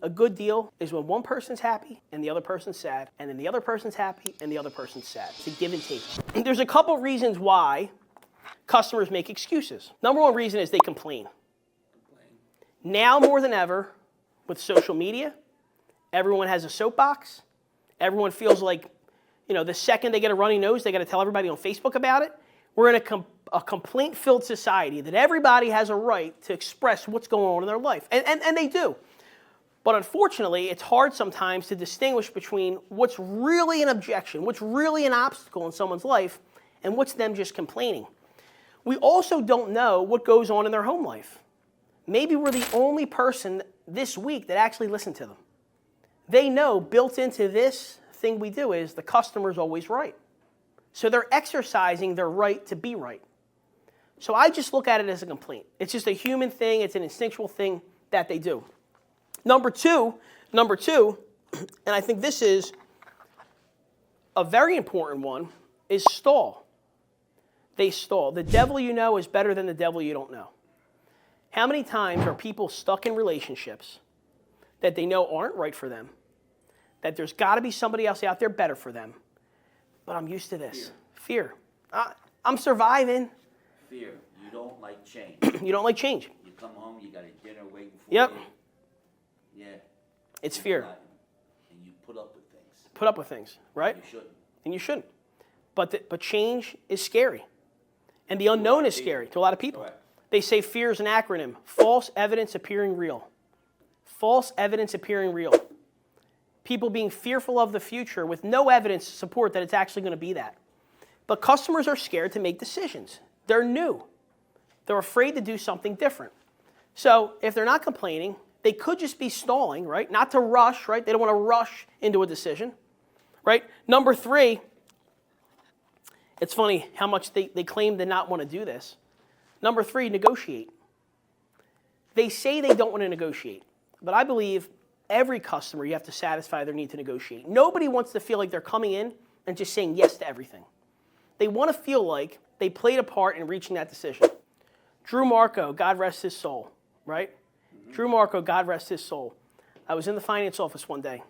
A good deal is when one person's happy and the other person's sad, and then the other person's happy and the other person's sad. It's a give and take. There's a couple reasons why customers make excuses. Number one reason is they complain. Now more than ever, with social media, everyone has a soapbox. Everyone feels like, the second they get a runny nose, they got to tell everybody on Facebook about it. We're in a complaint-filled society that everybody has a right to express what's going on in their life, and they do. But unfortunately, it's hard sometimes to distinguish between what's really an objection, what's really an obstacle in someone's life, and what's them just complaining. We also don't know what goes on in their home life. Maybe we're the only person this week that actually listened to them. They know built into this thing we do is the customer's always right. So they're exercising their right to be right. So I just look at it as a complaint. It's just a human thing. It's an instinctual thing that they do. Number two, and I think this is a very important one, is stall. They stall. The devil you know is better than the devil you don't know. How many times are people stuck in relationships that they know aren't right for them, that there's got to be somebody else out there better for them, but I'm used to this. Fear. I'm surviving. Fear. You don't like change. You don't like change. You come home, you got a dinner waiting for Yep. you. Yeah. It's fear. And you put up with things. Put up with things, right? You shouldn't. And you shouldn't. But change is scary. And the unknown is scary to a lot of people. Correct. They say fear is an acronym. False evidence appearing real. False evidence appearing real. People being fearful of the future with no evidence to support that it's actually going to be that. But customers are scared to make decisions. They're new. They're afraid to do something different. So if they're not complaining, they could just be stalling, right? Not to rush, right? They don't want to rush into a decision, right? Number three, it's funny how much they claim to not want to do this. Number three, negotiate. They say they don't want to negotiate, but I believe every customer, you have to satisfy their need to negotiate. Nobody wants to feel like they're coming in and just saying yes to everything. They want to feel like they played a part in reaching that decision. Drew Marco, God rest his soul, right? Mm-hmm. Drew Marco, God rest his soul. I was in the finance office one day.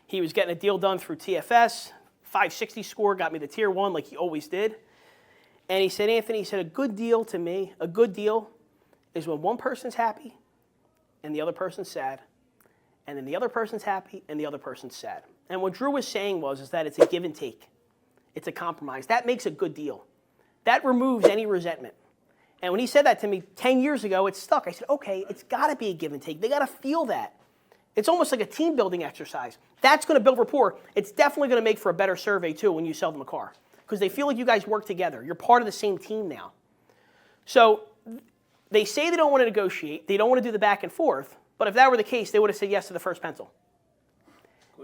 He was getting a deal done through TFS, 560 score, got me the tier 1 like he always did. And he said, Anthony, he said, a good deal to me, a good deal is when one person's happy and the other person's sad, and then the other person's happy and the other person's sad. And what Drew was saying was that it's a give and take. It's a compromise. That makes a good deal. That removes any resentment. And when he said that to me 10 years ago, it stuck. I said, okay, it's got to be a give and take. They got to feel that. It's almost like a team building exercise. That's going to build rapport. It's definitely going to make for a better survey, too, when you sell them a car, because they feel like you guys work together. You're part of the same team now. So they say they don't want to negotiate. They don't want to do the back and forth. But if that were the case, they would have said yes to the first pencil.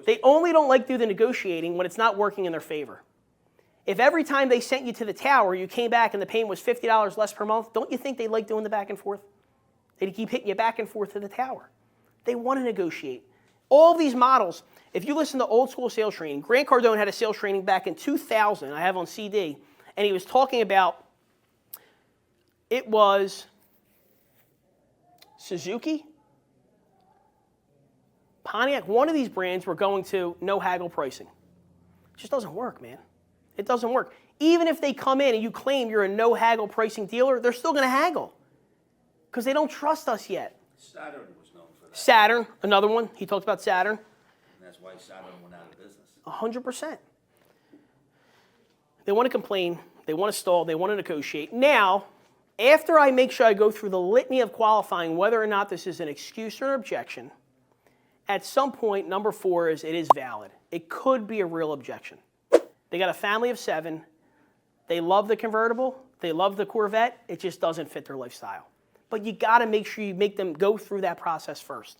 They only don't like to do the negotiating when it's not working in their favor. If every time they sent you to the tower, you came back and the payment was $50 less per month, don't you think they like doing the back and forth? They'd keep hitting you back and forth to the tower. They want to negotiate. All these models, if you listen to old school sales training, Grant Cardone had a sales training back in 2000, I have on CD, and he was talking about, it was Suzuki, Pontiac, one of these brands were going to no haggle pricing. It just doesn't work, man. It doesn't work. Even if they come in and you claim you're a no haggle pricing dealer, they're still going to haggle because they don't trust us yet. Saturn was known for that. Saturn, another one. He talked about Saturn. And that's why Saturn went out of business. 100%. They want to complain. They want to stall. They want to negotiate. Now, after I make sure I go through the litany of qualifying whether or not this is an excuse or an objection, at some point, number 4 is it is valid. It could be a real objection. They got a family of 7. They love the convertible. They love the Corvette. It just doesn't fit their lifestyle. But you got to make sure you make them go through that process first.